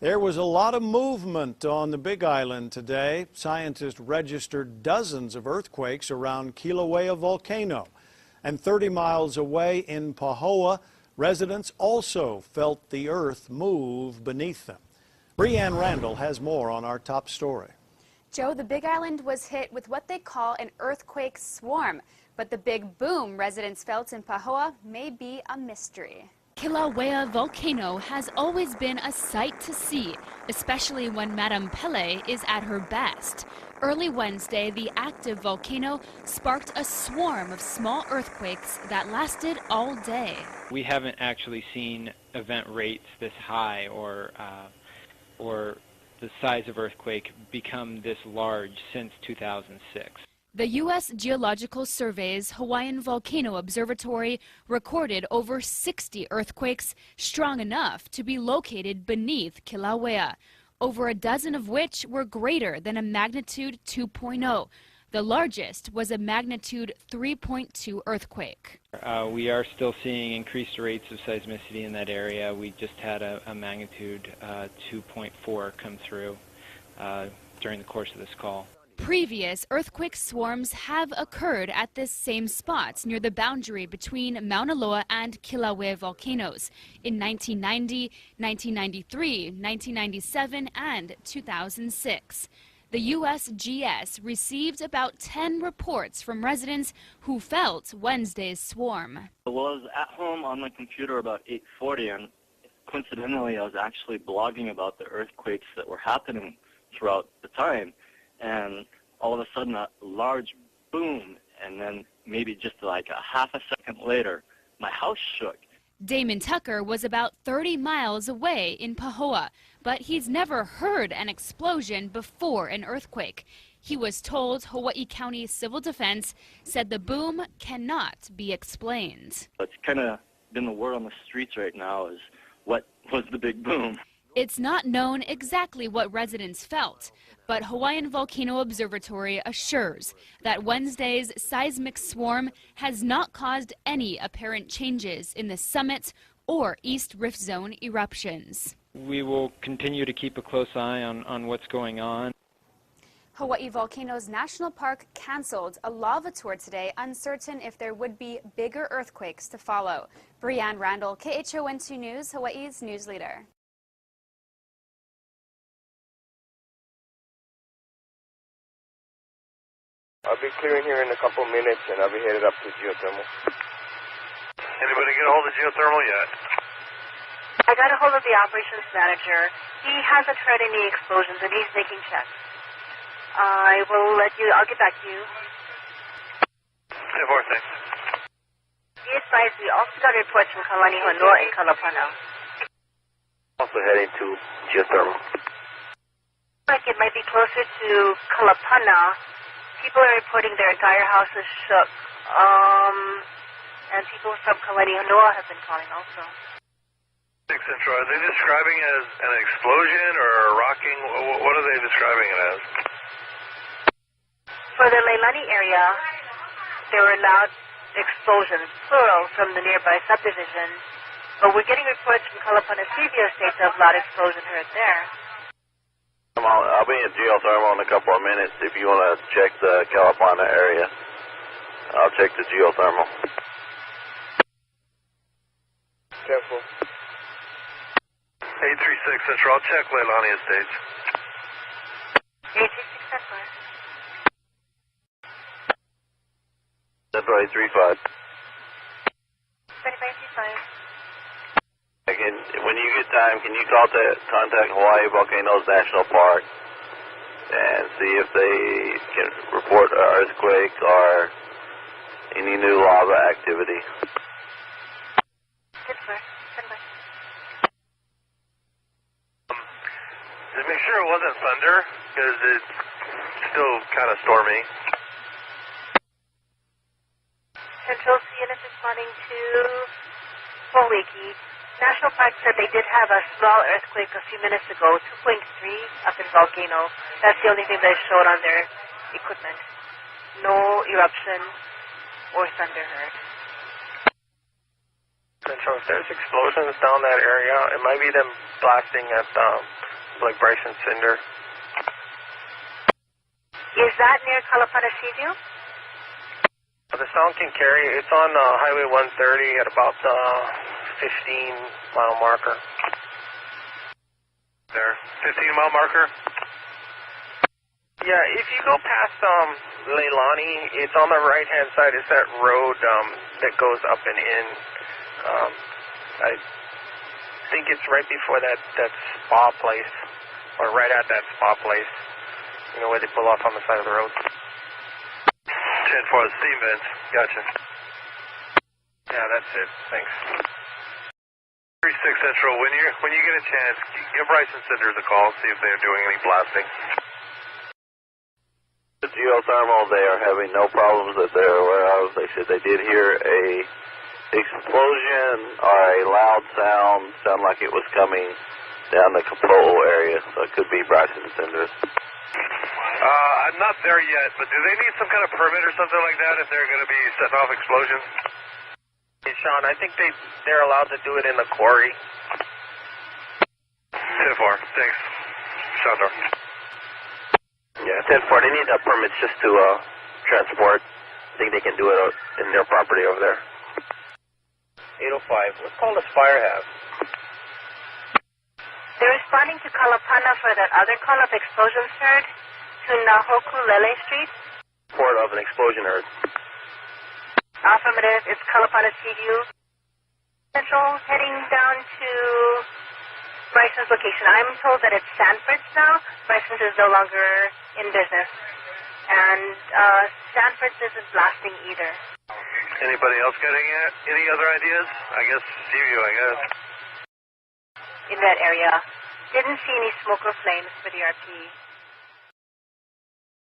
There was a lot of movement on the Big Island today. Scientists registered dozens of earthquakes around Kilauea volcano. And 30 miles away in Pahoa, residents also felt the earth move beneath them. Breanne Randall has more on our top story. Joe, the Big Island was hit with what they call an earthquake swarm. But the big boom residents felt in Pahoa may be a mystery. Kilauea volcano has always been a sight to see, especially when Madame Pele is at her best. Early Wednesday, the active volcano sparked a swarm of small earthquakes that lasted all day. We haven't actually seen event rates this high or the size of earthquake become this large since 2006. The U.S. Geological Survey's Hawaiian Volcano Observatory recorded over 60 earthquakes strong enough to be located beneath Kilauea, over a dozen of which were greater than a magnitude 2.0. The largest was a magnitude 3.2 earthquake. We are still seeing increased rates of seismicity in that area. We just had a magnitude 2.4 come through during the course of this call. Previous earthquake swarms have occurred at this same spot near the boundary between Mauna Loa and Kilauea volcanoes in 1990, 1993, 1997, and 2006. The USGS received about 10 reports from residents who felt Wednesday's swarm. I was at home on my computer about 8:40, and coincidentally I was actually blogging about the earthquakes that were happening throughout the time. And all of a sudden a large boom, and then maybe just like a half a second later, my house shook. Damon Tucker was about 30 miles away in Pahoa, but he's never heard an explosion before an earthquake. He was told Hawaii County Civil Defense said the boom cannot be explained. It's kind of been the word on the streets right now is what was the big boom. It's not known exactly what residents felt, but Hawaiian Volcano Observatory assures that Wednesday's seismic swarm has not caused any apparent changes in the summit or East Rift Zone eruptions. We will continue to keep a close eye on what's going on. Hawaii Volcanoes National Park canceled a lava tour today, uncertain if there would be bigger earthquakes to follow. Breanne Randall, KHON2 News, Hawaii's news leader. I'll be clearing here in a couple minutes, and I'll be headed up to geothermal. Anybody get a hold of geothermal yet? I got a hold of the operations manager. He hasn't heard any explosions, and he's making checks. I'll get back to you. 10-4, thanks. Be advised, we also got reports from Kalani Honua and Kalapana. Also heading to geothermal. Like it might be closer to Kalapana. People are reporting their entire house is shook. And people from Kalani Honua have been calling also. 6 Central, are they describing it as an explosion or a rocking? What are they describing it as? For the Leilani area, there were loud explosions, plural, from the nearby subdivision. But we're getting reports from Kalapana's previous states of loud explosion heard there. I'll be in geothermal in a couple of minutes if you want to check the Kalapana area. I'll check the geothermal. Careful. 836 Central, I'll check Leilani Estates. 836 Central. Central 835. 3535. When you get time, can you contact Hawaii Volcanoes National Park and see if they can report an earthquake or any new lava activity? Good sir. Goodbye. Just make sure it wasn't thunder, because it's still kind of stormy. Central units responding to Hawaii. National Park said they did have a small earthquake a few minutes ago, 2.3 up in Volcano. That's the only thing they showed on their equipment. No eruption or thunder heard. Central, if there's explosions down that area, it might be them blasting at like Bryson Cinder. Is that near Kalapana Seaview? The sound can carry. It's on Highway 130 at about the 15-mile marker. There, 15-mile marker? Yeah, if you go past Leilani, it's on the right-hand side. It's that road that goes up and in. I think it's right before that spa place, or right at that spa place. You know, where they pull off on the side of the road. 10-4, steam vents. Gotcha. Yeah, that's it. Thanks. 36 Central, when you get a chance, give Bryson Cinders a call, see if they're doing any blasting. The geothermal, they are having no problems that they're aware of. They said they did hear a explosion or a loud sound like it was coming down the Capolo area, so it could be Bryson Cinders. I'm not there yet, but do they need some kind of permit or something like that if they're going to be setting off explosions? Hey, Sean, I think they're allowed to do it in the quarry. 10-4, thanks. Shondor. Yeah, 10-4, they need permits just to transport. I think they can do it in their property over there. 805, what call does fire have? They're responding to Kalapana for that other call of explosions heard to Nahoku Lele Street. Report of an explosion heard. Affirmative, it's Kalapana Seaview. Central, heading down to Bryson's location. I'm told that it's Sanford's now. Bryson's is no longer in business. And Sanford's isn't blasting either. Anybody else getting any other ideas? I guess Seaview, I guess. In that area. Didn't see any smoke or flames for the RP.